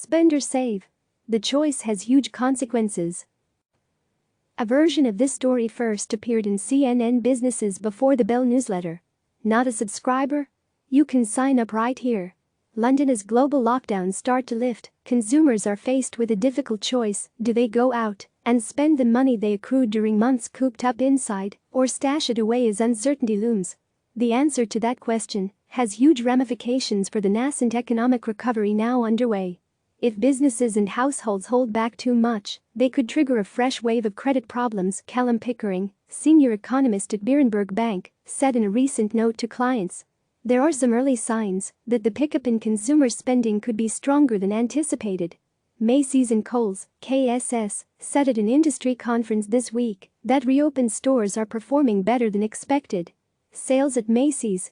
Spend or save? The choice has huge consequences. A version of this story first appeared in CNN Business's Before the Bell newsletter. Not a subscriber? You can sign up right here. London as global lockdowns start to lift, consumers are faced with a difficult choice. Do they go out and spend the money they accrued during months cooped up inside, or stash it away as uncertainty looms? The answer to that question has huge ramifications for the nascent economic recovery now underway. If businesses and households hold back too much, they could trigger a fresh wave of credit problems, Kallum Pickering, senior economist at Berenberg Bank, said in a recent note to clients. There are some early signs that the pickup in consumer spending could be stronger than anticipated. Macy's and Kohl's, KSS, said at an industry conference this week that reopened stores are performing better than expected. Sales at Macy's,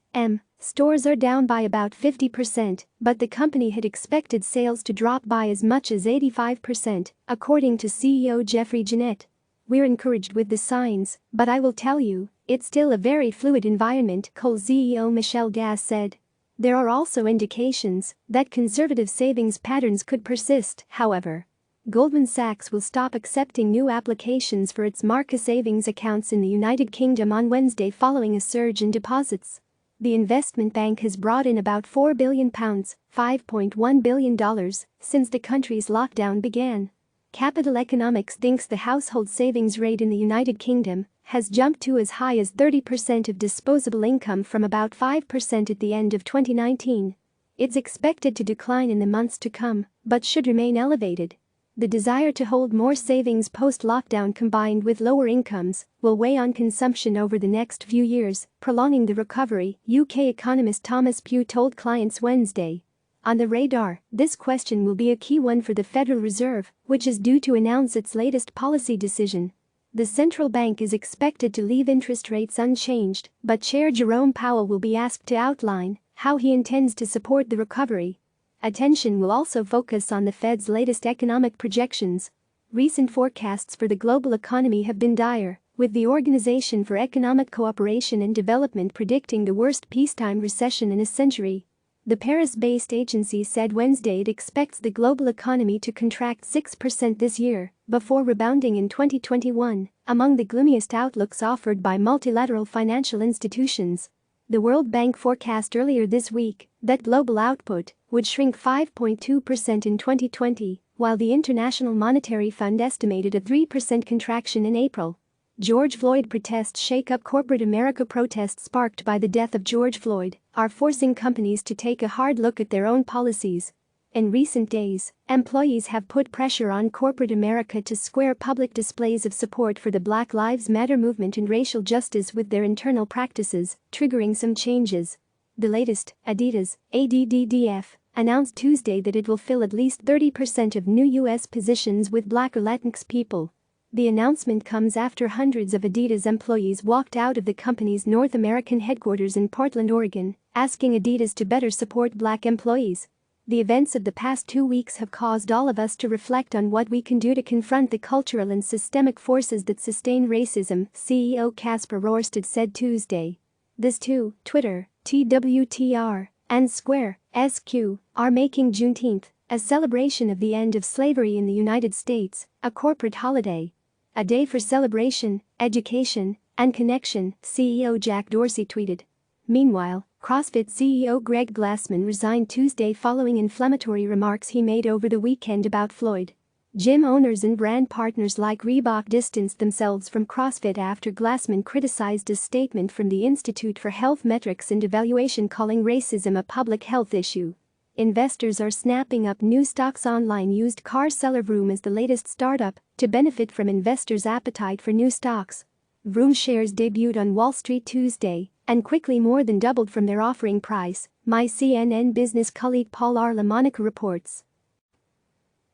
stores are down by about 50%, but the company had expected sales to drop by as much as 85%, according to CEO Jeffrey Gennette. We're encouraged with the signs, but I will tell you, it's still a very fluid environment, Kohl CEO Michelle Gass said. There are also indications that conservative savings patterns could persist, however. Goldman Sachs will stop accepting new applications for its Marca savings accounts in the United Kingdom on Wednesday following a surge in deposits. The investment bank has brought in about £4 billion, $5.1 billion, since the country's lockdown began. Capital Economics thinks the household savings rate in the United Kingdom has jumped to as high as 30% of disposable income from about 5% at the end of 2019. It's expected to decline in the months to come, but should remain elevated. The desire to hold more savings post-lockdown combined with lower incomes will weigh on consumption over the next few years, prolonging the recovery, UK economist Thomas Pugh told clients Wednesday. On the radar, this question will be a key one for the Federal Reserve, which is due to announce its latest policy decision. The central bank is expected to leave interest rates unchanged, but Chair Jerome Powell will be asked to outline how he intends to support the recovery. Attention will also focus on the Fed's latest economic projections. Recent forecasts for the global economy have been dire, with the Organization for Economic Cooperation and Development predicting the worst peacetime recession in a century. The Paris-based agency said Wednesday it expects the global economy to contract 6% this year, before rebounding in 2021, among the gloomiest outlooks offered by multilateral financial institutions. The World Bank forecast earlier this week that global output would shrink 5.2% in 2020, while the International Monetary Fund estimated a 3% contraction in April. George Floyd protests shake up corporate America. Protests sparked by the death of George Floyd are forcing companies to take a hard look at their own policies. In recent days, employees have put pressure on corporate America to square public displays of support for the Black Lives Matter movement and racial justice with their internal practices, triggering some changes. The latest, Adidas, ADDDF, announced Tuesday that it will fill at least 30% of new U.S. positions with Black or Latinx people. The announcement comes after hundreds of Adidas employees walked out of the company's North American headquarters in Portland, Oregon, asking Adidas to better support Black employees. The events of the past 2 weeks have caused all of us to reflect on what we can do to confront the cultural and systemic forces that sustain racism, CEO Casper Rorsted said Tuesday. This too, Twitter, TWTR, and Square, SQ, are making Juneteenth, a celebration of the end of slavery in the United States, a corporate holiday. A day for celebration, education, and connection, CEO Jack Dorsey tweeted. Meanwhile, CrossFit CEO Greg Glassman resigned Tuesday following inflammatory remarks he made over the weekend about Floyd. Gym owners and brand partners like Reebok distanced themselves from CrossFit after Glassman criticized a statement from the Institute for Health Metrics and Evaluation calling racism a public health issue. Investors are snapping up new stocks. Online used car seller Vroom is the latest startup to benefit from investors' appetite for new stocks. Vroom shares debuted on Wall Street Tuesday and quickly more than doubled from their offering price, my CNN business colleague Paul R. LaMonica reports.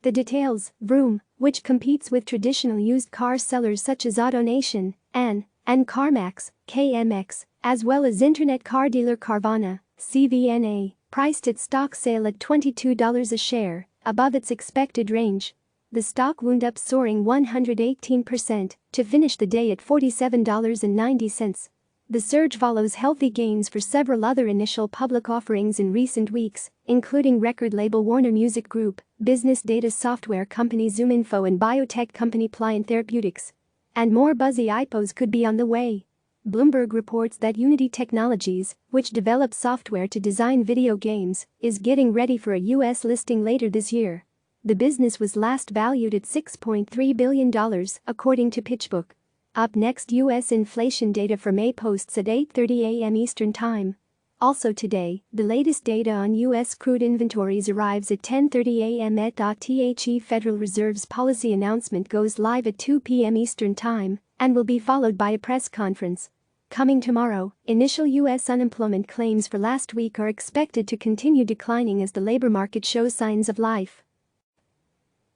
The details: Vroom, which competes with traditional used car sellers such as AutoNation, and CarMax, KMX, as well as internet car dealer Carvana, CVNA, priced its stock sale at $22 a share, above its expected range. The stock wound up soaring 118% to finish the day at $47.90. The surge follows healthy gains for several other initial public offerings in recent weeks, including record label Warner Music Group, business data software company ZoomInfo and biotech company Pliant Therapeutics. And more buzzy IPOs could be on the way. Bloomberg reports that Unity Technologies, which develops software to design video games, is getting ready for a U.S. listing later this year. The business was last valued at $6.3 billion, according to PitchBook. Up next, U.S. inflation data from May posts at 8:30 a.m. Eastern Time. Also today, the latest data on U.S. crude inventories arrives at 10:30 a.m. The Federal Reserve's policy announcement goes live at 2 p.m. Eastern Time and will be followed by a press conference. Coming tomorrow, initial U.S. unemployment claims for last week are expected to continue declining as the labor market shows signs of life.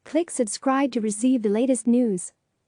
Click subscribe to receive the latest news.